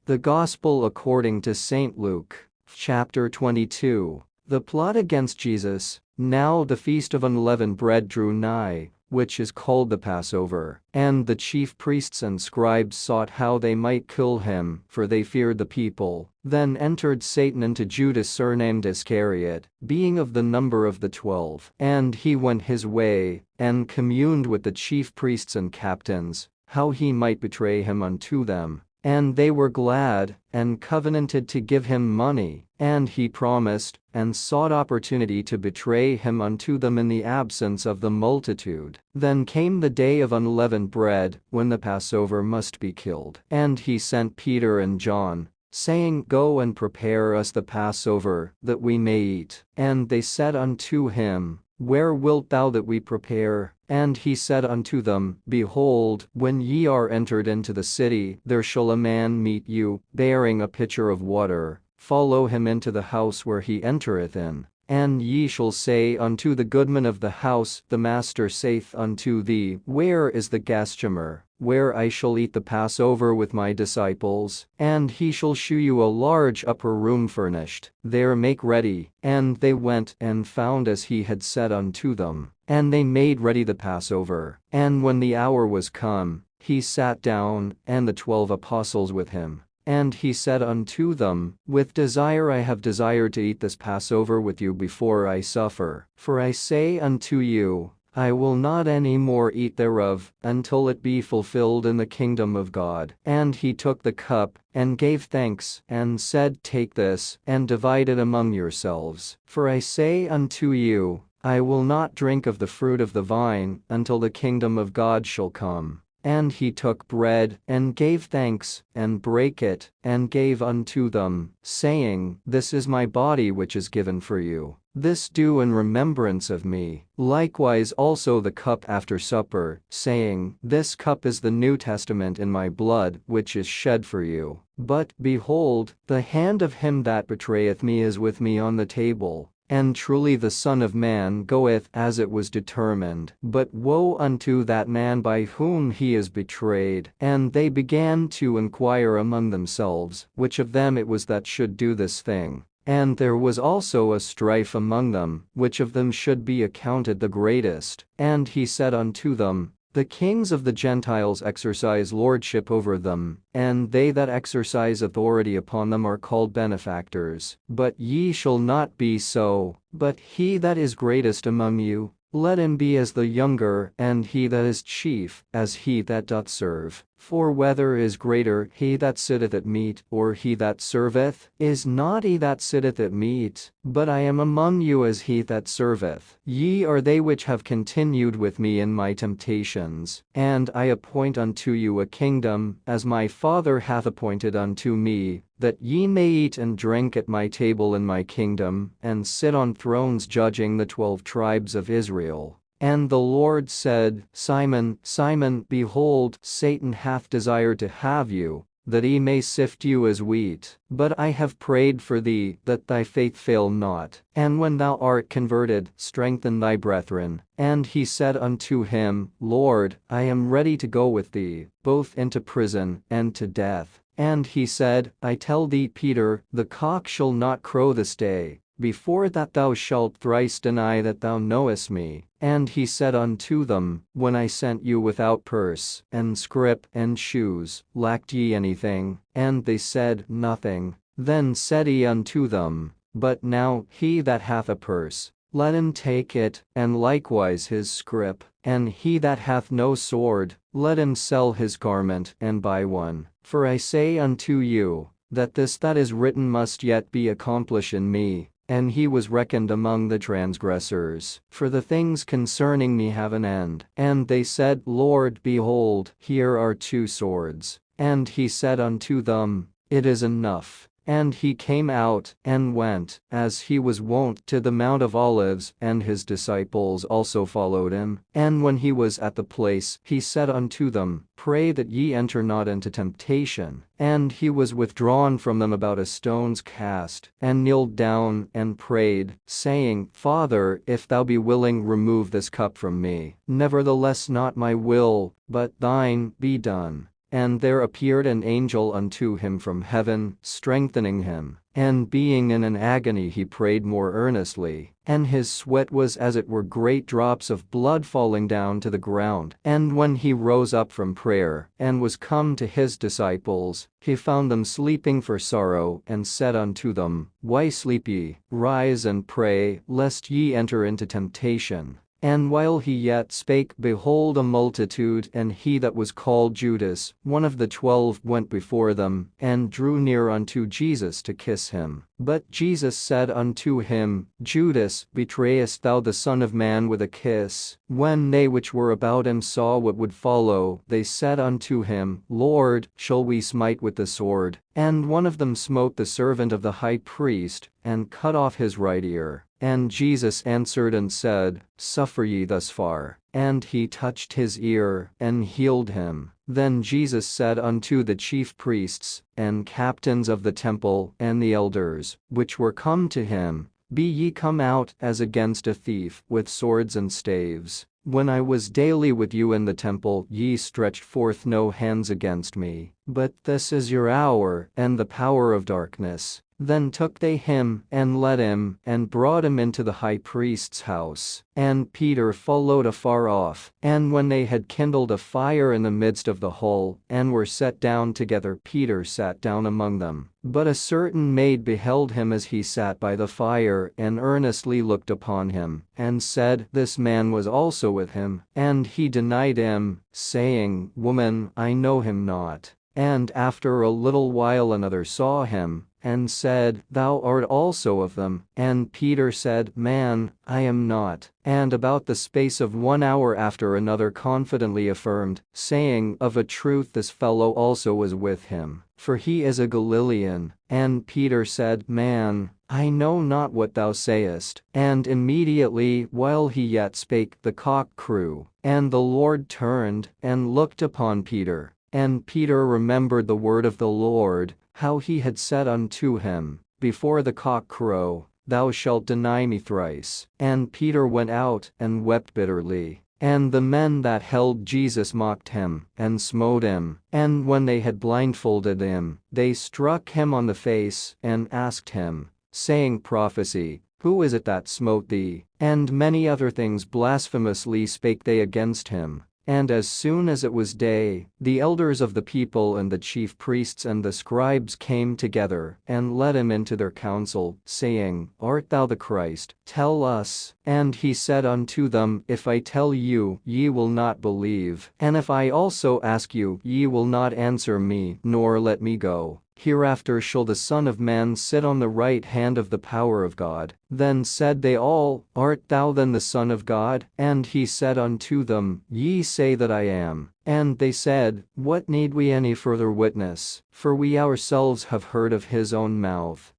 The Gospel according to St. Luke, chapter 22. The plot against Jesus. Now the feast of unleavened bread drew nigh, which is called the Passover. And the chief priests and scribes sought how they might kill him, for they feared the people. Then entered Satan into Judas surnamed Iscariot, being of the number of the 12. And he went his way, and communed with the chief priests and captains, how he might betray him unto them. And they were glad, and covenanted to give him money. And he promised, and sought opportunity to betray him unto them in the absence of the multitude. Then came the day of unleavened bread, when the Passover must be killed. And he sent Peter and John, saying, Go and prepare us the Passover, that we may eat. And they said unto him, Where wilt thou that we prepare? And he said unto them, Behold, when ye are entered into the city, there shall a man meet you, bearing a pitcher of water. Follow him into the house where he entereth in. And ye shall say unto the goodman of the house, The master saith unto thee, Where is the guestchamber, where I shall eat the Passover with my disciples? And he shall shew you a large upper room furnished. There make ready. And they went and found as he had said unto them. And they made ready the Passover. And when the hour was come, he sat down, and the 12 apostles with him. And he said unto them, With desire I have desired to eat this Passover with you before I suffer. For I say unto you, I will not any more eat thereof, until it be fulfilled in the kingdom of God. And he took the cup, and gave thanks, and said, Take this, and divide it among yourselves. For I say unto you, I will not drink of the fruit of the vine, until the kingdom of God shall come. And he took bread, and gave thanks, and brake it, and gave unto them, saying, This is my body which is given for you. This do in remembrance of me. Likewise also the cup after supper, saying, This cup is the New Testament in my blood, which is shed for you. But, behold, the hand of him that betrayeth me is with me on the table. And truly the Son of Man goeth as it was determined. But woe unto that man by whom he is betrayed. And they began to inquire among themselves, which of them it was that should do this thing. And there was also a strife among them, which of them should be accounted the greatest. And he said unto them, The kings of the Gentiles exercise lordship over them, and they that exercise authority upon them are called benefactors. But ye shall not be so. But he that is greatest among you, let him be as the younger, and he that is chief, as he that doth serve. For whether is greater, he that sitteth at meat, or he that serveth? Is not he that sitteth at meat? But I am among you as he that serveth. Ye are they which have continued with me in my temptations. And I appoint unto you a kingdom, as my Father hath appointed unto me, that ye may eat and drink at my table in my kingdom, and sit on thrones judging the 12 tribes of Israel. And the Lord said, Simon, Simon, behold, Satan hath desired to have you, that he may sift you as wheat. But I have prayed for thee, that thy faith fail not. And when thou art converted, strengthen thy brethren. And he said unto him, Lord, I am ready to go with thee, both into prison, and to death. And he said, I tell thee, Peter, the cock shall not crow this day, before that thou shalt thrice deny that thou knowest me. And he said unto them, When I sent you without purse, and scrip, and shoes, lacked ye anything? And they said, Nothing. Then said he unto them, But now, he that hath a purse, let him take it, and likewise his scrip. And he that hath no sword, let him sell his garment, and buy one. For I say unto you, that this that is written must yet be accomplished in me. And he was reckoned among the transgressors. For the things concerning me have an end. And they said, Lord, behold, here are 2 swords. And he said unto them, It is enough. And he came out, and went, as he was wont, to the Mount of Olives, and his disciples also followed him. And when he was at the place, he said unto them, Pray that ye enter not into temptation. And he was withdrawn from them about a stone's cast, and kneeled down, and prayed, saying, Father, if thou be willing, remove this cup from me. Nevertheless not my will, but thine, be done. And there appeared an angel unto him from heaven, strengthening him. And being in an agony he prayed more earnestly, and his sweat was as it were great drops of blood falling down to the ground. And when he rose up from prayer, and was come to his disciples, he found them sleeping for sorrow, and said unto them, Why sleep ye? Rise and pray, lest ye enter into temptation. And while he yet spake, behold, a multitude, and he that was called Judas, one of the 12, went before them, and drew near unto Jesus to kiss him. But Jesus said unto him, Judas, betrayest thou the Son of Man with a kiss? When they which were about him saw what would follow, they said unto him, Lord, shall we smite with the sword? And one of them smote the servant of the high priest, and cut off his right ear. And Jesus answered and said, Suffer ye thus far. And he touched his ear, and healed him. Then Jesus said unto the chief priests, and captains of the temple, and the elders, which were come to him, Be ye come out, as against a thief, with swords and staves? When I was daily with you in the temple, ye stretched forth no hands against me. But this is your hour, and the power of darkness. Then took they him, and led him, and brought him into the high priest's house. And Peter followed afar off. And when they had kindled a fire in the midst of the hall, and were set down together, Peter sat down among them. But a certain maid beheld him as he sat by the fire, and earnestly looked upon him, and said, This man was also with him. And he denied him, saying, Woman, I know him not. And after a little while another saw him, and said, Thou art also of them. And Peter said, Man, I am not. And about the space of 1 hour after another confidently affirmed, saying, Of a truth this fellow also was with him, for he is a Galilean. And Peter said, Man, I know not what thou sayest. And immediately, while he yet spake, the cock crew. And the Lord turned, and looked upon Peter. And Peter remembered the word of the Lord, how he had said unto him, Before the cock crow, thou shalt deny me thrice. And Peter went out, and wept bitterly. And the men that held Jesus mocked him, and smote him. And when they had blindfolded him, they struck him on the face, and asked him, saying, Prophesy, who is it that smote thee? And many other things blasphemously spake they against him. And as soon as it was day, the elders of the people and the chief priests and the scribes came together, and led him into their council, saying, Art thou the Christ? Tell us. And he said unto them, If I tell you, ye will not believe, and if I also ask you, ye will not answer me, nor let me go. Hereafter shall the Son of Man sit on the right hand of the power of God. Then said they all, Art thou then the Son of God? And he said unto them, Ye say that I am. And they said, What need we any further witness? For we ourselves have heard of his own mouth.